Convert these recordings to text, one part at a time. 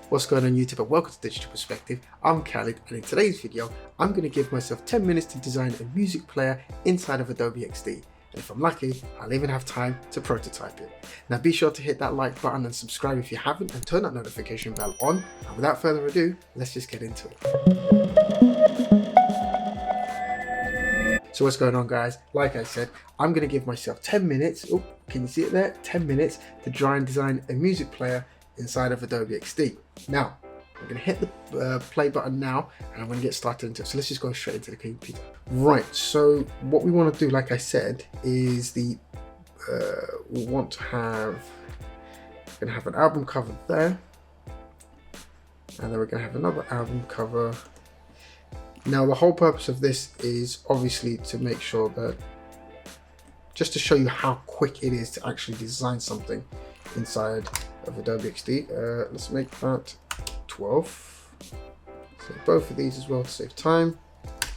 What's going on YouTube, and welcome to Digital Perspective. I'm Khaled, and in today's video I'm going to give myself 10 minutes to design a music player inside of Adobe XD, and if I'm lucky I'll even have time to prototype it. Now be sure to hit that like button and subscribe if you haven't, and turn that notification bell on, and without further ado, let's just get into it. So what's going on, guys? Like I said, I'm going to give myself 10 minutes, oh, can you see it there? 10 minutes to try and design a music player inside of Adobe XD. Now, I'm going to hit the play button now, and I'm going to get started into it. So let's just go straight into the computer. Right, so what we want to do, like I said, is we want to have, we're going to have an album cover there, and then we're going to have another album cover. Now, the whole purpose of this is obviously to make sure that, just to show you how quick it is to actually design something inside of Adobe XD. Let's make that 12. So both of these as well to save time.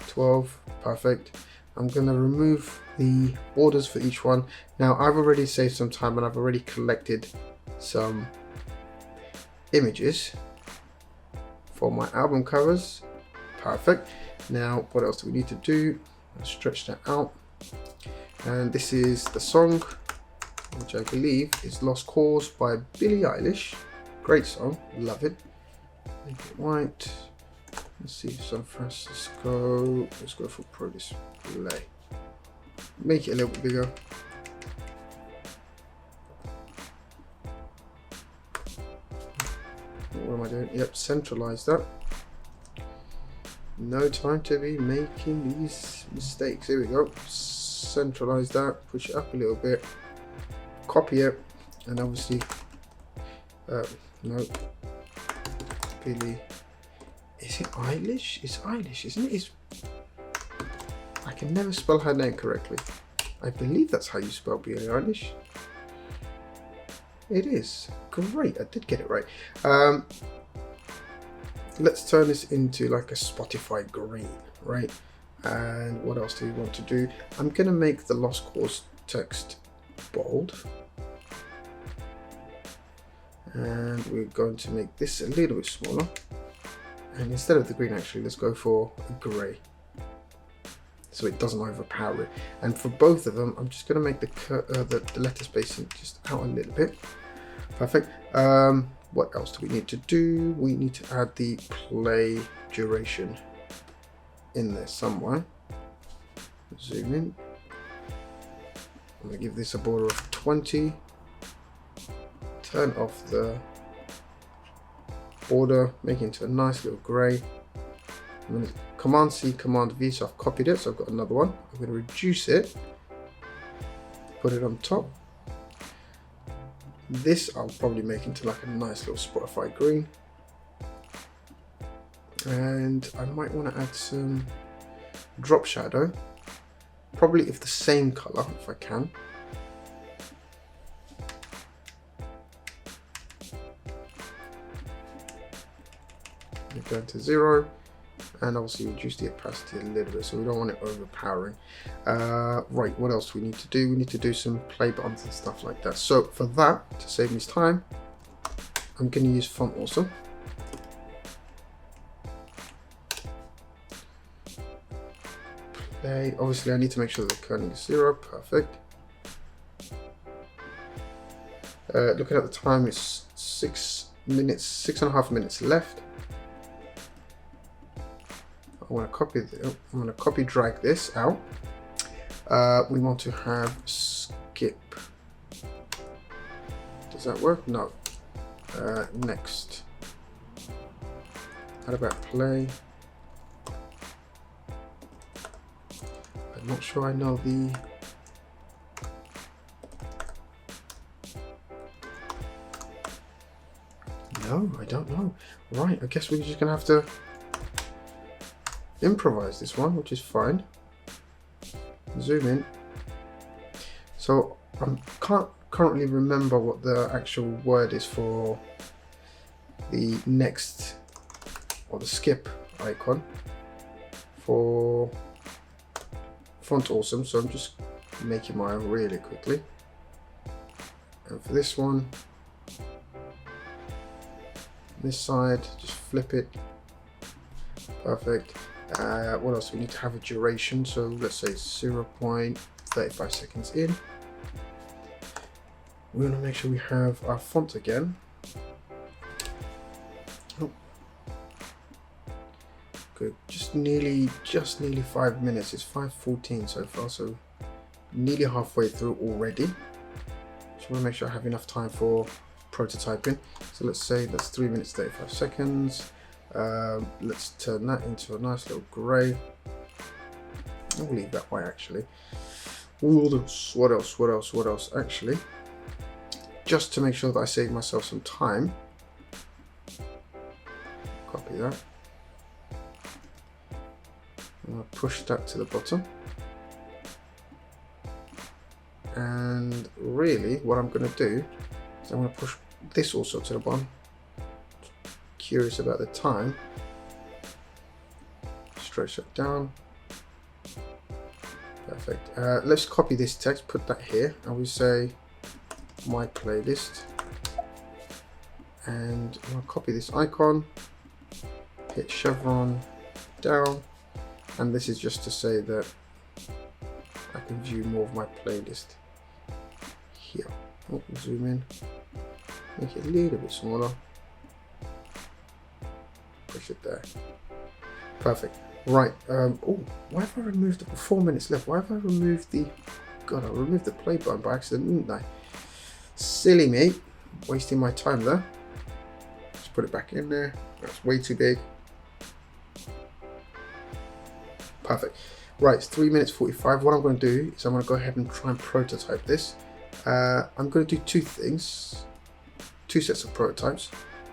12, perfect. I'm going to remove the borders for each one. Now, I've already saved some time and I've already collected some images for my album covers. Perfect. Now, what else do we need to do? Let's stretch that out. And this is the song, which I believe is Lost Cause by Billie Eilish. Great song, love it. Make it white. Let's see, San Francisco. Let's go for Pro Display. Make it a little bit bigger. What am I doing? Yep, centralize that. No time to be making these mistakes. Here we go. Centralize that, push it up a little bit, copy it, and obviously, no, Billie, is it Eilish? It's Eilish, isn't it? I can never spell her name correctly. I believe that's how you spell Billie Eilish. It is. Great, I did get it right. Let's turn this into like a Spotify green, right? And what else do we want to do? I'm going to make the Lost Cause text bold. And we're going to make this a little bit smaller. And instead of the green, actually, let's go for a grey, so it doesn't overpower it. And for both of them, I'm just going to make the letter spacing just out a little bit. Perfect. What else do we need to do? We need to add the play duration in there somewhere. Zoom in. I'm going to give this a border of 20. Turn off the border, make it into a nice little grey. I'm going to Command C, Command V, so I've copied it, so I've got another one. I'm going to reduce it, put it on top. This I'll probably make into like a nice little Spotify green. And I might want to add some drop shadow, probably if the same color if I can. Go down to 0, and obviously reduce the opacity a little bit, so we don't want it overpowering. Right, what else do we need to do? We need to do some play buttons and stuff like that. So for that, to save me time, I'm going to use Font Awesome. Play. Obviously I need to make sure the kerning is 0. Perfect. Looking at the time, it's 6.5 minutes left. I want to copy drag this out. We want to have skip. Does that work? No. Next. How about play? I'm not sure I know the. No, I don't know. Right, I guess we're just gonna have to improvise this one, which is fine. Zoom in. So I can't currently remember what the actual word is for the next, or the skip icon for Font Awesome, so I'm just making mine really quickly. And for this one, This side, just flip it. Perfect. What else? We need to have a duration, so let's say 0.35 seconds in. We want to make sure we have our font again. Oh. Good. Just nearly 5 minutes. It's 5:14 so far, so nearly halfway through already. Just want to make sure I have enough time for prototyping. So let's say that's 3 minutes 35 seconds. Let's turn that into a nice little grey. I'll leave that white actually. What else? Actually, just to make sure that I save myself some time, copy that. And I'll push that to the bottom. And really, what I'm going to do is I'm going to push this also to the bottom. Curious about the time. Stretch that down. Perfect. Let's copy this text, put that here, and we say my playlist. And I'll copy this icon, hit Chevron down, and this is just to say that I can view more of my playlist here. Oh, zoom in, make it a little bit smaller. Push it there. Perfect. Right. Oh, why have I removed 4 minutes left? Why have I removed the? God, I removed the play button by accident, didn't I? Silly me, wasting my time there. Let's put it back in there. That's way too big. Perfect. Right, it's 3 minutes 45. What I'm going to do is I'm going to go ahead and try and prototype this. I'm going to do two things, two sets of prototypes.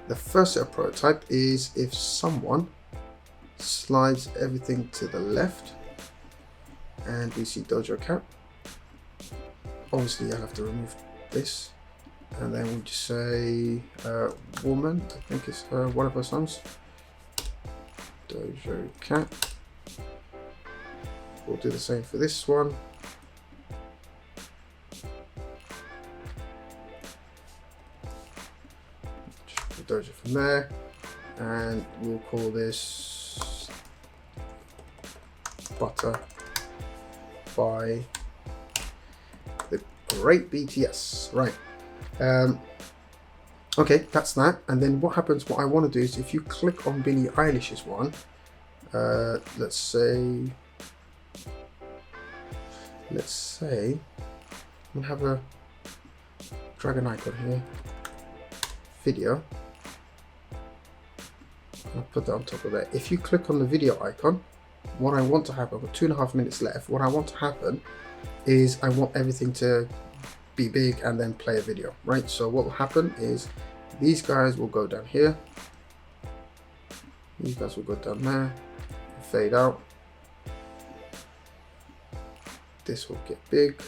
The first set of prototype is if someone slides everything to the left and we see Dojo Cat. Obviously I'll have to remove this, and then we'll just say woman, I think it's one of her songs, Dojo Cat. We'll do the same for this one. Just put Dojo from there, and we'll call this Butter by the Great BTS. Right. Okay, that's that. And then what happens, what I want to do is if you click on Billie Eilish's one, let's say I'm gonna have a drag an icon here, video. I'll put that on top of there. If you click on the video icon, what I want to happen, with 2.5 minutes left, what I want to happen is I want everything to be big and then play a video, right? So what will happen is these guys will go down here, these guys will go down there, fade out, this will get big,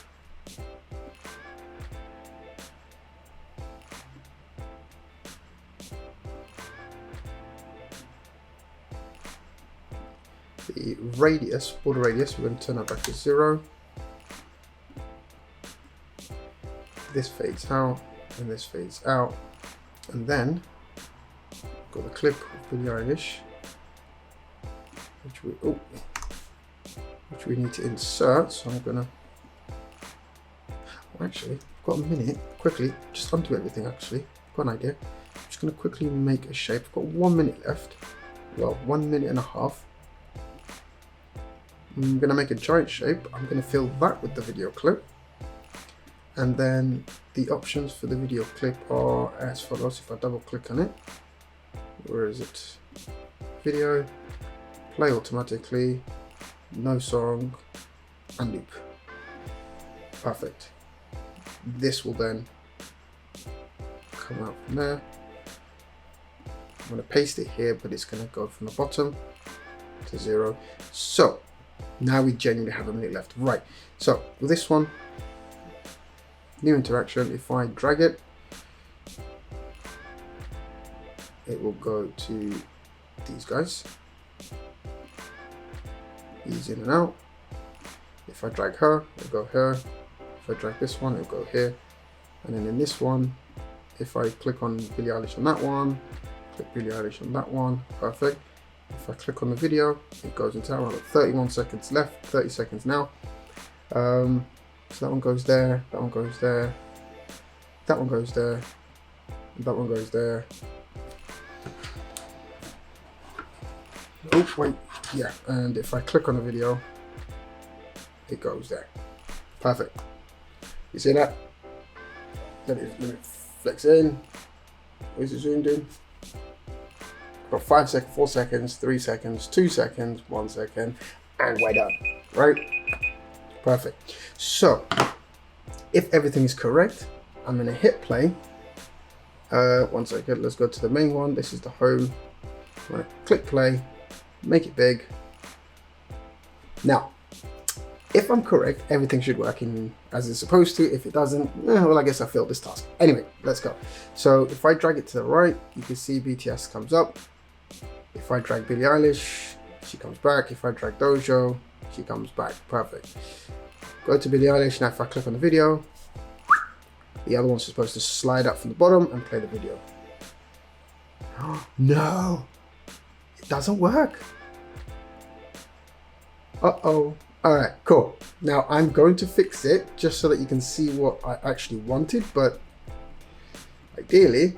the radius, border radius, we're going to turn that back to 0. This fades out and this fades out, and then got the clip of Billie Eilish, which we need to insert. So I'm gonna, well, actually, I've got a minute. Quickly, just undo everything. Actually, I've got an idea. I'm just gonna quickly make a shape. I've got 1 minute left. Well, 1 minute and a half. I'm gonna make a giant shape. I'm gonna fill that with the video clip. And then the options for the video clip are as follows. If I double click on it, where is it? Video, play automatically, no song, and loop. Perfect. This will then come out from there. I'm going to paste it here, but it's going to go from the bottom to 0. So now we genuinely have a minute left. Right. So with this one, new interaction. If I drag it, it will go to these guys. Ease in and out. If I drag her, it'll go here. If I drag this one, it'll go here. And then in this one, if I click on Billie Eilish on that one, Click Billie Eilish on that one, perfect. If I click on the video, it goes into that one. 31 seconds left, 30 seconds now. So that one goes there, that one goes there, that one goes there, that one goes there. Oh wait, yeah, and if I click on the video, it goes there. Perfect. You see that? Let me flex in. Where's it zoomed in? Got 5 seconds, 4 seconds, 3 seconds, 2 seconds, 1 second, and we're done. Right? Perfect. So, if everything is correct, I'm gonna hit play. 1 second, let's go to the main one. This is the home. I'm gonna click play, make it big. Now, if I'm correct, everything should work in as it's supposed to. If it doesn't, well, I guess I failed this task. Anyway, let's go. So if I drag it to the right, you can see BTS comes up. If I drag Billie Eilish, she comes back. If I drag Dojo, she comes back. Perfect. Go to Billie Eilish. Now if I click on the video, the other one's supposed to slide up from the bottom and play the video. No, it doesn't work. Uh-oh. All right, cool. Now I'm going to fix it just so that you can see what I actually wanted, but ideally,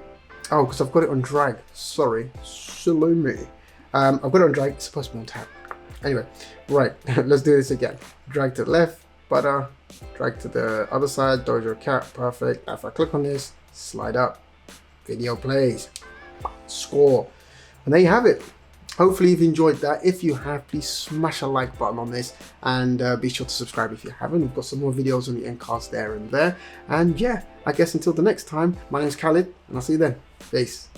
oh, because I've got it on drag. Sorry, silly me. I've got it on drag. It's supposed to be on tap. Anyway, right. Let's do this again. Drag to the left, butter. Drag to the other side. Dojo cat. Perfect. If I click on this, slide up. Video plays. Score. And there you have it. Hopefully you've enjoyed that. If you have, please smash a like button on this, and be sure to subscribe if you haven't. We've got some more videos on the end cards there and there. And yeah, I guess until the next time, my name's Khalid, and I'll see you then. Peace.